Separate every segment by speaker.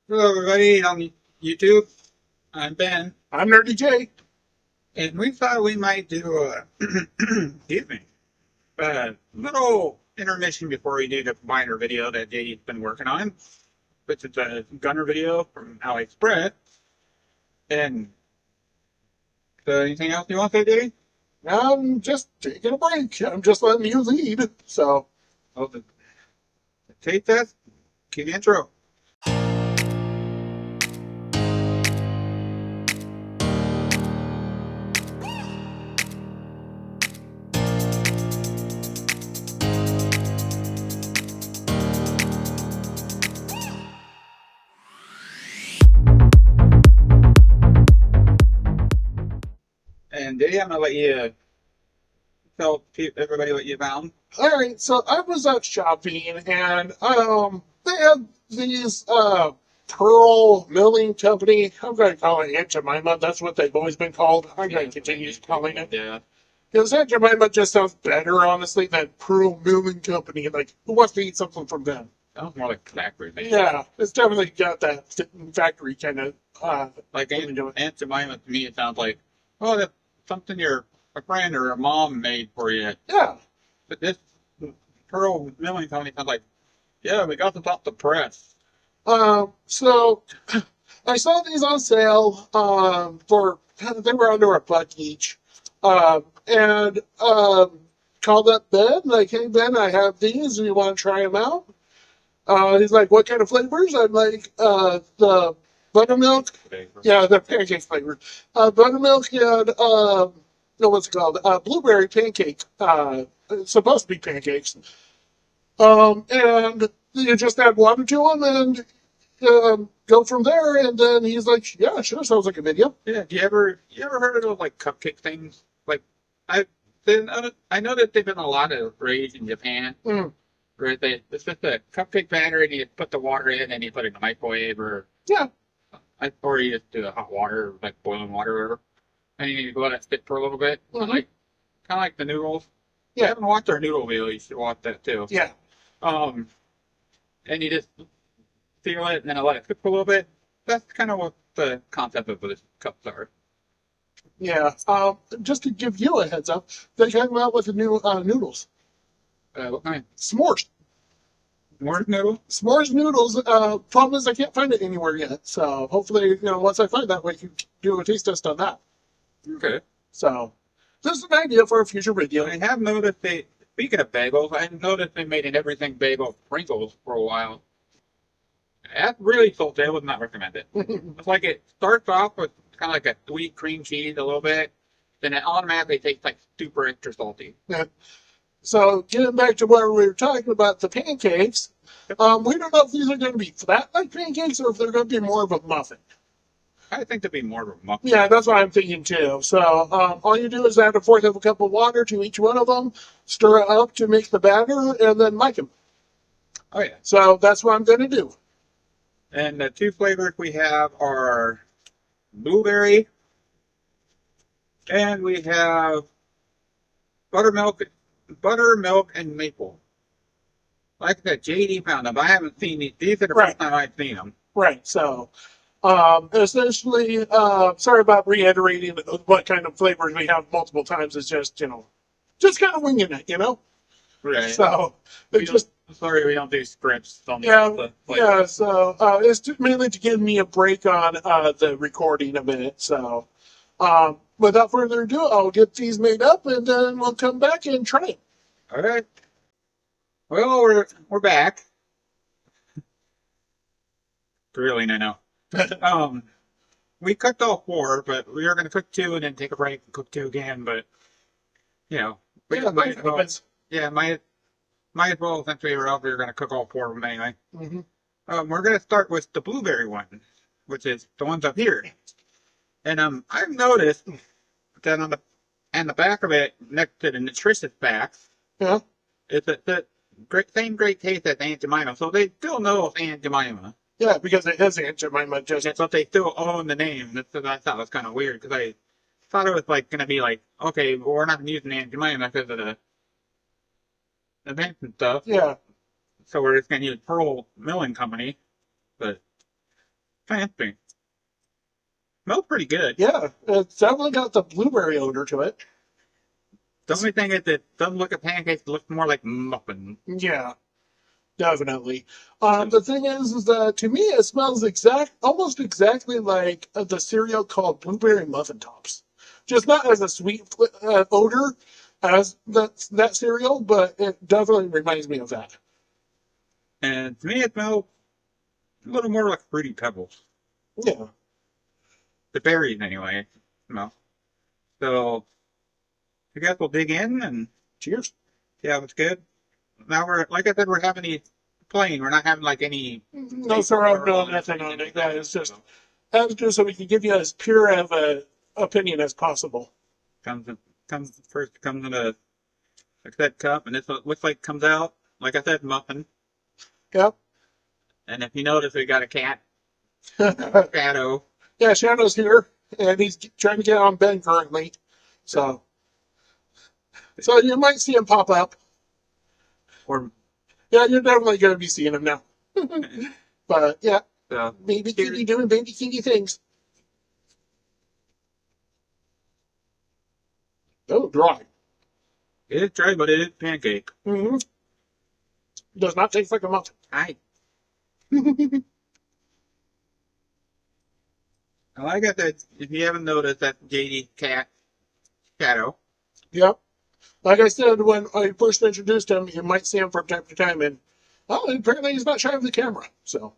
Speaker 1: Hello, everybody on YouTube. I'm Ben,
Speaker 2: I'm Nurdie J.
Speaker 1: and we thought we might do a excuse me, a little intermission before we do the combiner video that JD's been working on, which is a gunner video from AliExpress. And so, anything else you want to say, JD?
Speaker 2: I'm just taking a break. I'm just letting you lead. So,
Speaker 1: Oh, the tape test. Cue the intro. And JD, I'm gonna let you tell everybody what you found.
Speaker 2: all right. So I was out shopping, and they had these pearl milling company. I'm going to call it Aunt Jemima. That's what they've always been called. I'm going to continue calling it.
Speaker 1: Yeah.
Speaker 2: Because Aunt Jemima just sounds better, honestly, than Pearl Milling Company. Like, who wants to eat something from them?
Speaker 1: Sounds more like factory made.
Speaker 2: Yeah, it's definitely got that factory kind of
Speaker 1: Like
Speaker 2: feeling to it.
Speaker 1: Aunt Jemima to me, it sounds like, oh, that's something a friend or a mom made for you.
Speaker 2: Yeah.
Speaker 1: But this Pearl Milling Company sounds like, yeah, we got this off the press.
Speaker 2: So I saw these on sale for they were under $1 each, and called up Ben like, "Hey Ben, I have these. Do you want to try them out?" He's like, "What kind of flavors?" I'm like, "The buttermilk, yeah, the pancake flavor, buttermilk and no, what's it called? Blueberry pancake. It's supposed to be pancakes. And you just add water to them and go from there." And then he's like, "Yeah, sure, sounds like a video."
Speaker 1: Yeah, you ever heard of those like cupcake things? Like I I know that they've been a lot of rage in Japan.
Speaker 2: Mm,
Speaker 1: Where it's just a cupcake batter and you put the water in and you put it in the microwave
Speaker 2: yeah.
Speaker 1: or you just do the hot water, like boiling water or whatever. And you let it sit for a little bit.
Speaker 2: Hmm.
Speaker 1: Kind of like the noodles. If you
Speaker 2: Yeah.
Speaker 1: haven't watched our noodle video, you should watch that too.
Speaker 2: Yeah.
Speaker 1: Um, and you just seal it and then let it cook for a little bit. That's kind of what the concept of the cups are.
Speaker 2: Yeah. Just to give you a heads up, they came out with the new noodles.
Speaker 1: What kind?
Speaker 2: S'mores.
Speaker 1: Orange noodle?
Speaker 2: S'mores noodles. Problem is I can't find it anywhere yet. So hopefully, once I find that, we can do a taste test on that.
Speaker 1: Okay.
Speaker 2: So this is an idea for a future video.
Speaker 1: I have noticed speaking of bagels, I noticed they made an everything bagel sprinkles for a while. That's really salty. I would not recommend it. It's like it starts off with kind of like a sweet cream cheese a little bit, then it automatically tastes like super extra salty.
Speaker 2: Yeah. So getting back to where we were talking about the pancakes, we don't know if these are going to be flat like pancakes or if they're going to be more of a muffin.
Speaker 1: I think to be more of a muffin.
Speaker 2: Yeah, that's what I'm thinking too. So all you do is add a fourth of a cup of water to each one of them, stir it up to make the batter, and then mic them.
Speaker 1: Oh yeah.
Speaker 2: So that's what I'm going to do.
Speaker 1: And the two flavors we have are blueberry, and we have buttermilk, buttermilk and maple. Like I said, JD found them. I haven't seen these. These are the
Speaker 2: Right,
Speaker 1: first time I've seen them.
Speaker 2: right. So essentially, sorry about reiterating what kind of flavors we have multiple times. It's just, just kind of winging it.
Speaker 1: Right.
Speaker 2: So
Speaker 1: We
Speaker 2: it's
Speaker 1: don't,
Speaker 2: just,
Speaker 1: sorry, we don't do scripts on
Speaker 2: yeah,
Speaker 1: the flavors.
Speaker 2: yeah. So it's mainly to give me a break on the recording a minute. So without further ado, I'll get these made up and then we'll come back and try it.
Speaker 1: All right. Well, we're back. Grilling, I know. Um, we cooked all four, but we were going to cook two and then take a break and cook two again. But we
Speaker 2: Yeah,
Speaker 1: might as well.
Speaker 2: happens.
Speaker 1: Yeah, might as well since we were out. We were going to cook all four of them anyway.
Speaker 2: Hmm.
Speaker 1: We're going to start with the blueberry one, which is the ones up here. And I've noticed that on the back of it, next to the nutritious facts,
Speaker 2: Yeah,
Speaker 1: is that the same great taste as Aunt Jemima. So they still know it's Aunt Jemima.
Speaker 2: yeah, because it is Aunt Jemima. Just
Speaker 1: But they still own the name. That's what I thought was kind of weird because I thought it was like going to be like, okay, well, we're not using Aunt Jemima because of the events and stuff.
Speaker 2: yeah,
Speaker 1: So we're just going to use Pearl Milling Company. But fancy. Smells pretty good.
Speaker 2: Yeah, it's definitely got the blueberry odor to it.
Speaker 1: The only thing is it doesn't look like pancakes, it looks more like muffin.
Speaker 2: Yeah, definitely. The thing is that to me it smells almost exactly like the cereal called Blueberry Muffin Tops. Just not as a sweet odor as that cereal, but it definitely reminds me of that.
Speaker 1: And to me, it smells a little more like Fruity Pebbles.
Speaker 2: Yeah.
Speaker 1: The berries, anyway. Smell. So, I guess we'll dig in and
Speaker 2: Cheers.
Speaker 1: yeah, it's good. Now we're, like I said, we're having these plain. We're not having like any.
Speaker 2: No syrup, no nothing on it. That is just so we can give you as pure of a opinion as possible.
Speaker 1: Comes in a like that cup, and this looks like comes out. Like I said, muffin.
Speaker 2: Yep.
Speaker 1: And if you notice, we got a cat.
Speaker 2: Yeah,
Speaker 1: Shadow.
Speaker 2: Shadow's here, and he's trying to get on Ben currently. So you might see him pop up.
Speaker 1: Or
Speaker 2: Yeah, you're definitely going to be seeing him now. But yeah, baby
Speaker 1: cheers.
Speaker 2: kitty doing baby kitty things. Oh, dry.
Speaker 1: It is dry, but it is pancake.
Speaker 2: Mm-hmm. Does not taste like a muffin.
Speaker 1: Hi. Like I said, if you haven't noticed, that's JD's cat, Shadow.
Speaker 2: Yep. Like I said, when I first introduced him, you might see him from time to time, and apparently he's not shy of the camera. So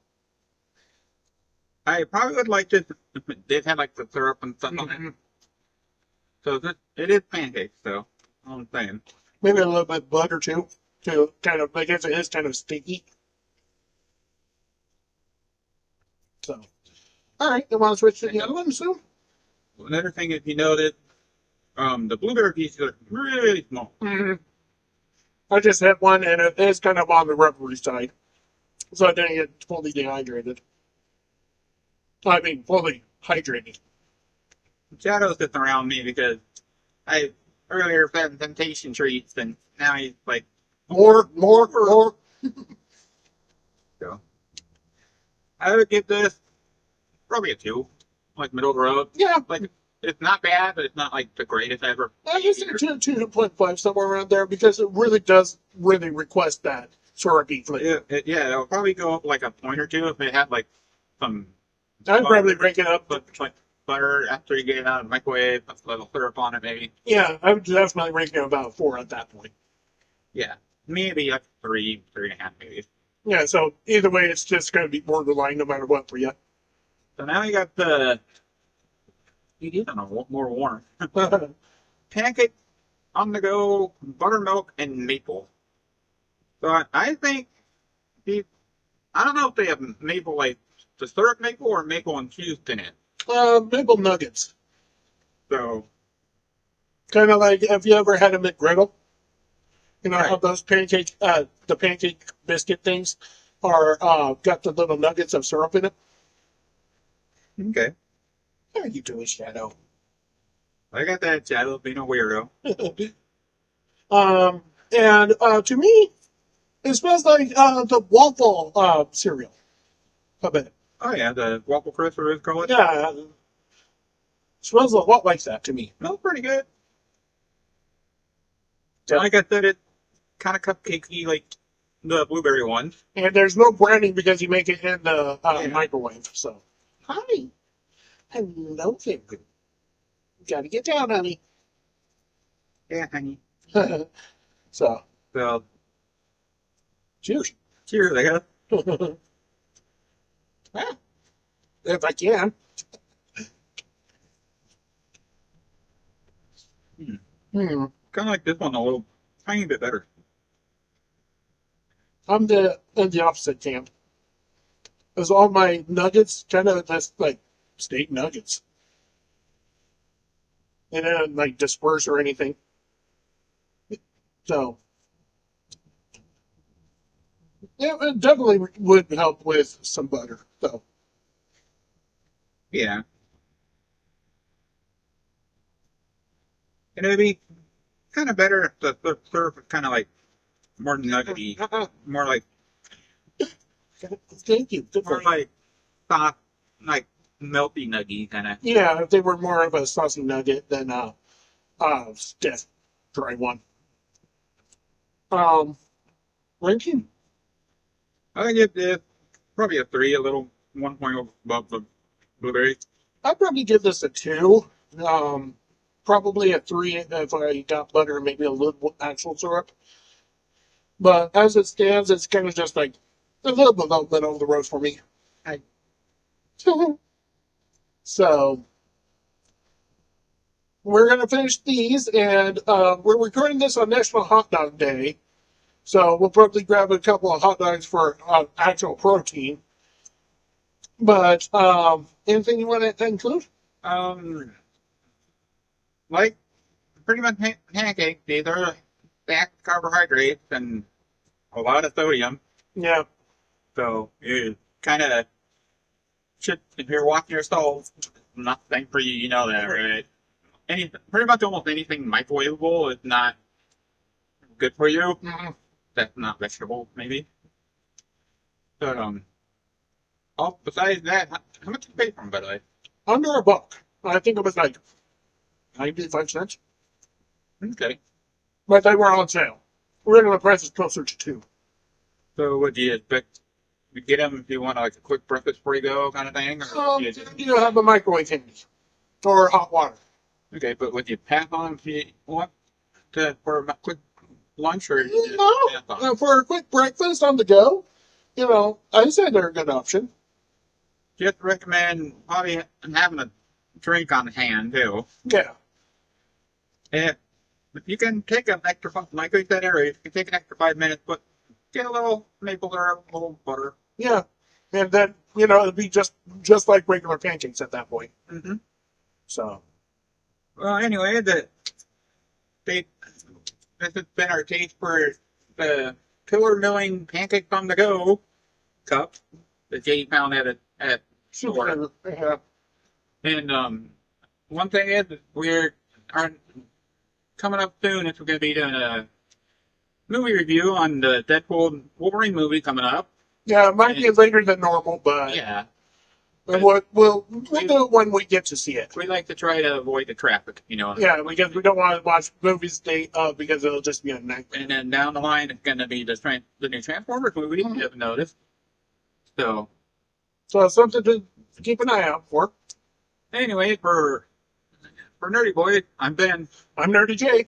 Speaker 1: I probably would like this if it did have like the syrup and stuff on
Speaker 2: mm-hmm.
Speaker 1: it. So it is pancakes, so all I'm saying.
Speaker 2: Maybe a little bit of butter too, to kind of make it is kind of sticky. So, all right, you want to switch to the other one soon?
Speaker 1: Another thing, if you noticed, the blueberry pieces are really small.
Speaker 2: Mm-hmm. I just had one, and it is kind of on the rubbery side, so I didn't get fully dehydrated. I mean, fully hydrated.
Speaker 1: Shadow's sitting around me because I earlier fed him temptation treats, and now he's like
Speaker 2: More.
Speaker 1: so. I would give this probably a 2, like middle of the road.
Speaker 2: Yeah,
Speaker 1: Like it's not bad, but it's not like the greatest ever.
Speaker 2: I guess 2.5 somewhere around there because it really does request that syrupy flavor.
Speaker 1: Yeah, it'll probably go up like a point or two if it had like some.
Speaker 2: I'd probably break it up,
Speaker 1: but like butter after you get it out of the microwave, put a little syrup on it, maybe.
Speaker 2: yeah, I would definitely rank it about 4 at that point.
Speaker 1: Yeah, maybe like 3.5, maybe.
Speaker 2: Yeah, so either way, it's just going to be borderline no matter what for you.
Speaker 1: So now you got the. You need them more warm. Pancake on the go, buttermilk and maple. So I think I don't know if they have maple like the syrup maple or maple infused in it.
Speaker 2: Maple nuggets.
Speaker 1: So
Speaker 2: Kind of like, have you ever had a McGriddle? You know
Speaker 1: right.
Speaker 2: how those the pancake biscuit things are got the little nuggets of syrup in it?
Speaker 1: Okay.
Speaker 2: How are you doing, Shadow?
Speaker 1: I got that Shadow being a weirdo.
Speaker 2: And to me, it smells like the waffle cereal. A bit.
Speaker 1: Oh yeah, the waffle crisp or call it.
Speaker 2: Yeah. Smells a lot like that to me.
Speaker 1: Smells pretty good.
Speaker 2: Yeah.
Speaker 1: Like I said, it's kind of cupcakey like the blueberry one.
Speaker 2: And there's no browning because you make it in the microwave. So, hi. Hello, Fingal. Gotta get down, honey.
Speaker 1: Yeah, honey.
Speaker 2: So, cheers.
Speaker 1: Cheers, I guess.
Speaker 2: Ah, if I can.
Speaker 1: Kind of like this one a little tiny bit better.
Speaker 2: I'm in the opposite camp. Because all my nuggets kind of just like steak nuggets. And then like disperse or anything. So yeah, it definitely would help with some butter. So
Speaker 1: Yeah. And it'd be kind of better if the syrup was kind of like more nuggety, more like
Speaker 2: thank you. Good for you.
Speaker 1: soft like melty nuggy kind of.
Speaker 2: Yeah, if they were more of a saucy nugget than a stiff, dry one. Ranking?
Speaker 1: I think it's probably a 3, a little 1 point above the blueberry.
Speaker 2: I'd probably give this a 2. Probably a 3 if I got butter and maybe a little actual syrup. But as it stands, it's kind of just like a little bit middle of the road for me.
Speaker 1: I,
Speaker 2: So we're gonna finish these, and we're recording this on National Hot Dog Day. So we'll probably grab a couple of hot dogs for actual protein. But anything you want to include?
Speaker 1: like pretty much pancakes. These are stacked carbohydrates and a lot of sodium.
Speaker 2: Yeah.
Speaker 1: So you kind of should, if you're watching your stove, nothing for you. You know that, right? Pretty much almost anything microwavable is not good for you.
Speaker 2: Mm-hmm.
Speaker 1: That's not vegetable, maybe. But oh, besides that, how much you pay for them, by the way?
Speaker 2: Under $1. I think it was like 95 cents.
Speaker 1: Okay.
Speaker 2: But they were on sale. Regular price is closer to 2.
Speaker 1: So what do you expect? You get them if you want like a quick breakfast before you go, kind of thing, or
Speaker 2: You have a microwave handy or hot water.
Speaker 1: okay? But would you pass on if you want for a quick lunch, or you just
Speaker 2: No,
Speaker 1: pass on?
Speaker 2: for a quick breakfast on the go, I'd say they're a good option.
Speaker 1: Just recommend probably having a drink on hand too.
Speaker 2: Yeah.
Speaker 1: If you can take an extra, like we said earlier, you can take an extra 5 minutes, but get a little maple syrup, a little butter.
Speaker 2: Yeah. And then, it'd be just like regular pancakes at that point.
Speaker 1: Mm-hmm.
Speaker 2: So.
Speaker 1: Well, anyway, this has been our taste for the Pillar Milling Pancakes on the Go cup that Jay found at store.
Speaker 2: Yeah.
Speaker 1: And one thing is we're coming up soon. Is we're going to be doing a movie review on the Deadpool and Wolverine movie coming up.
Speaker 2: Yeah, it might be later than normal, but
Speaker 1: Yeah,
Speaker 2: we'll do it when we get to see it.
Speaker 1: we like to try to avoid the traffic, you know.
Speaker 2: Yeah, because we don't want to watch movies day up because it'll just be a nightmare.
Speaker 1: And then down the line, it's going to be the new Transformers movie. If you haven't noticed. So
Speaker 2: So it's something to keep an eye out for.
Speaker 1: anyway, for Nurdie Boyz, I'm Ben.
Speaker 2: I'm Nurdie J.